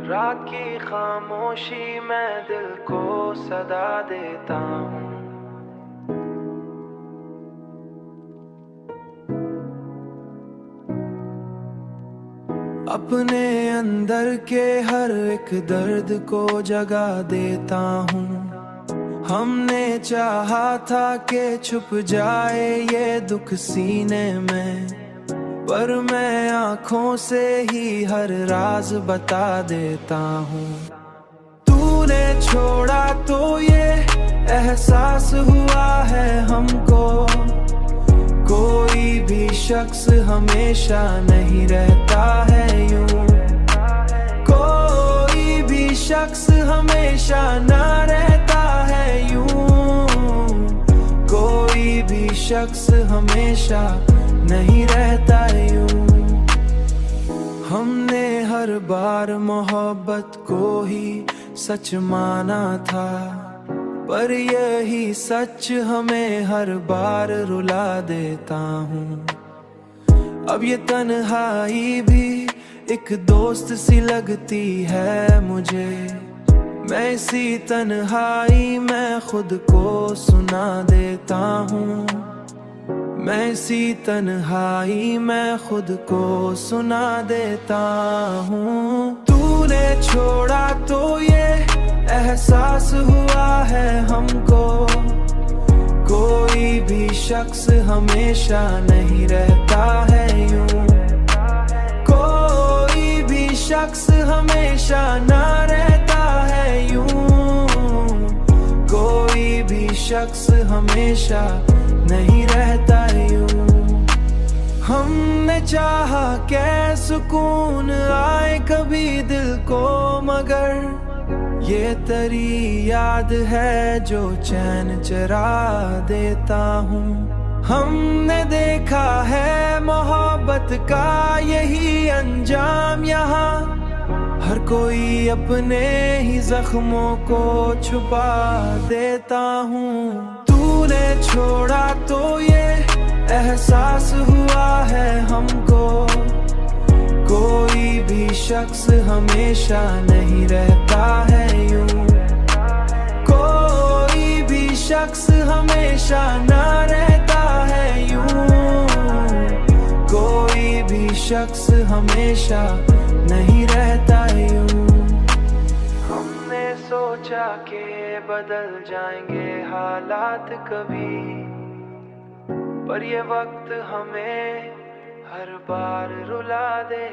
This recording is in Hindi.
रात की खामोशी मैं दिल को सदा देता हूँ। अपने अंदर के हर एक दर्द को जगा देता हूँ। हमने चाहा था कि छुप जाए ये दुख सीने में, पर मैं आँखों से ही हर राज बता देता हूँ। तूने छोड़ा तो ये एहसास हुआ है हमको, कोई भी शख्स हमेशा नहीं रहता है यूं। कोई भी शख्स हमेशा ना रहता है यूं। कोई भी शख्स हमेशा नहीं रहता यूं। हमने हर बार मोहब्बत को ही सच माना था, पर यही सच हमें हर बार रुला देता हूँ। अब ये तन्हाई भी एक दोस्त सी लगती है मुझे। मैं इसी तन्हाई में खुद को सुना देता हूँ। मैं इसी तन्हाई में खुद को सुना देता हूँ। तूने छोड़ा तो ये एहसास हुआ है हमको, कोई भी शख्स हमेशा नहीं रहता है यूं। कोई भी शख्स हमेशा ना रहता है यूं। कोई भी शख्स हमेशा नहीं रहता यूं। हमने चाहा कि सुकून आए कभी दिल को, मगर ये तेरी याद है जो चैन चरा देता हूँ। हमने देखा है मोहब्बत का यही अंजाम यहाँ, हर कोई अपने ही जख्मों को छुपा देता हूँ। तूने छोड़ा तो ये एहसास हुआ है हमको, कोई भी शख्स हमेशा नहीं रहता है यूं। कोई भी शख्स हमेशा ना रहता है यूं। कोई भी शख्स हमेशा नहीं रहता यूं। हमने सोचा कि बदल जाएंगे हालात कभी, पर ये वक्त हमें हर बार रुला दे।